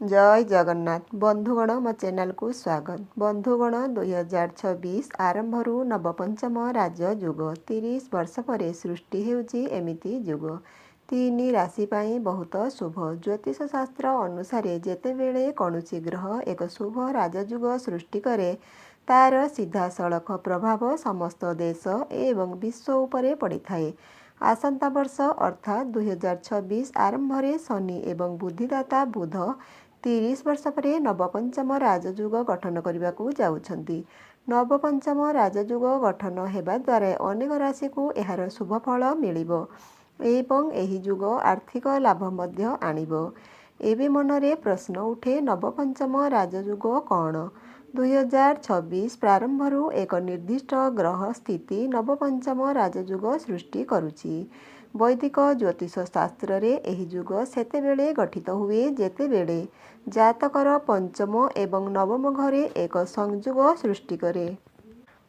जय जगन्नाथ बंधुगण मो चैनल को स्वागत। बंधुगण 2026 आरंभ नवपंचम राजयुग 30 वर्ष पर सृष्टि हेउची एमिति युग। 3 राशि पाई बहुत शुभ। ज्योतिष शास्त्र अनुसार जेतेबेले कौनसी ग्रह एक शुभ राजयुग सृष्टि करे तार सीधा सड़क प्रभाव समस्त देश एवं विश्व उपरे पड़िथाए। आसंता वर्ष अर्थात 2026 आरंभ शनि एवं बुद्धिदाता बुध 30 वर्ष पर नवपंचम राजयुग गठन करने को जाउछंती। नवपंचम राजयुग गठन हेबा द्वारा अनेक राशि को एहार शुभ फल मिलिबो एवं एही युग आर्थिक लाभ मध्य आनिबो। एबे मनरे प्रश्न उठे नवपंचम राजयुग कौन। 2026 प्रारंभरू एक निर्दिष्ट ग्रह स्थिति नवपंचम राजयुग सृष्टि करुछि। वैदिक ज्योतिष शास्त्र रे एही युग सेतेबेले गठित हुए जेतेबेले जातकर पंचम एवं नवम घरे एक संयुग सृष्टि करे।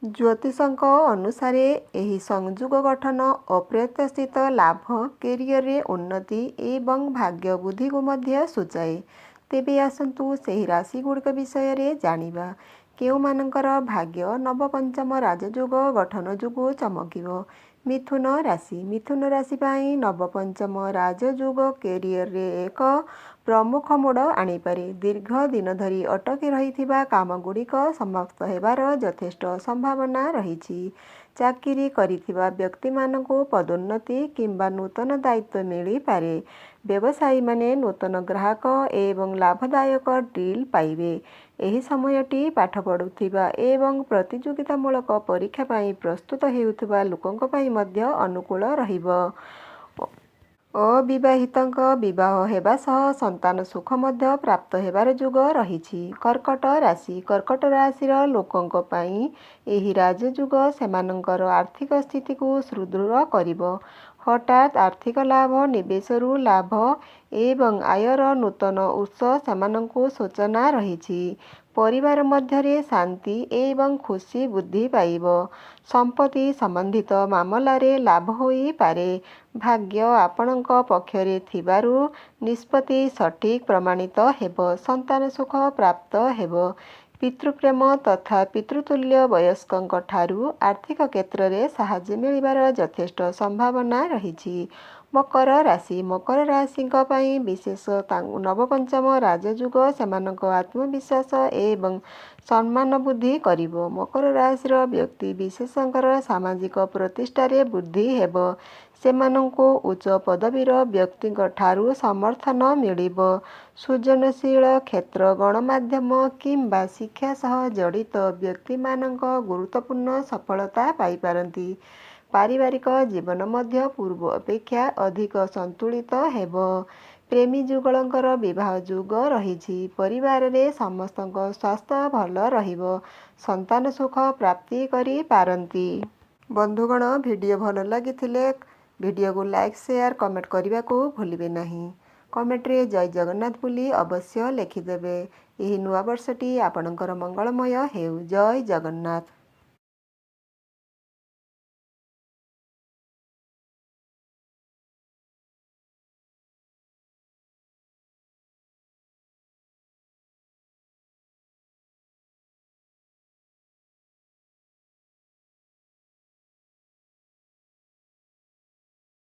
ज्योतिषଙ୍କ अनुसार एही संयुग गठन अप्रत्याशित लाभ कैरियर रे उन्नति एवं भाग्य बुद्धि को मध्य सूचाए। तेबे आसंतु सेही राशि गुड़िक विषय रे जानिबा। केउमानंकर भाग्य नवपंचम राजयुग गठन जुगु चमकिबो। मिथुन राशि। मिथुन राशि पाई नवपंचम राजयुग कैरियर रे एक प्रमुख मोड़ आनिपारे। दीर्घ दिन धरी अटकी रहिथिबा काम गुड़िक समाप्त हेबार यथेष्ट संभावना रहिछि। चाकिरी करिथिबा व्यक्ति मानकु पदोन्नति किंबा नूतन दायित्व मिली पारे। व्यवसायी माने नूतन ग्राहक एवं लाभदायक डील पाइबे। एही समयटी पाठ पढ़ुथिबा एवं प्रतियोगितामूलक परीक्षा पाई प्रस्तुत हेउथिबा लोकंक पाई मध्य अनुकूल रहिबो। अविवाहितंक विवाह हेबा सह संतान सुख मध्य प्राप्त हेबार जुग रहिछि। कर्कट राशि। कर्कट राशिर लोकंक पाई एही राजयुग सेमानंकर आर्थिक स्थिति को सुदृढ़ करिबो। हठात आर्थिक लाभ निवेशरू लाभ एवं आयर नूतन उत्स सेमानंकु सूचना रहिछि। परिवार मध्यरे शांति एवं खुशी बुद्धि पाइबो। संपत्ति संबंधित मामलारे लाभ होई पारे। भाग्य आपणक पक्षरे थिबारु निष्पत्ति सठिक प्रमाणित हेबो। संतान सुख प्राप्त हेबो। पितृप्रेम तथा पितृतुल्य वयस्कंक ठारू आर्थिक क्षेत्र रे साहाय्य मिलिबार यथेष्ट संभावना रहिछि। मकर राशि। मकर राशिंक पाई विशेष नवपंचम राजयुग सेमानक आत्मविश्वास एवं सम्मान बुद्धि करिबो। मकर राशिर व्यक्ति विशेषकर सामाजिक प्रतिष्ठारे वृद्धि हेबो। सेमानंकु उच्च पदवीर व्यक्तिंक ठारू समर्थन मिलिबो। सृजनशील क्षेत्र गणमाध्यम किंबा शिक्षा सह जड़ित व्यक्ति मानक गुरुत्वपूर्ण सफलता पाइपारती। पारिवारिक जीवन मध्य पूर्व अपेक्षा अधिक संतुलित हेबो। प्रेमी जुगलंकर विवाह जुग रहिछि। परिवार रे समस्तंक स्वास्थ्य भल रहिबो। संतान सुख प्राप्ति करि पारंती। बंधुगण वीडियो भल लागिथिले वीडियो को लाइक शेयर कमेंट करने को भूलिबे नहीं। कमेंट रे जय जगन्नाथ बोली अवश्य लिखिदेवे। एही नुआ वर्षटी आपणकर मंगलमय हेउ। जय जगन्नाथ।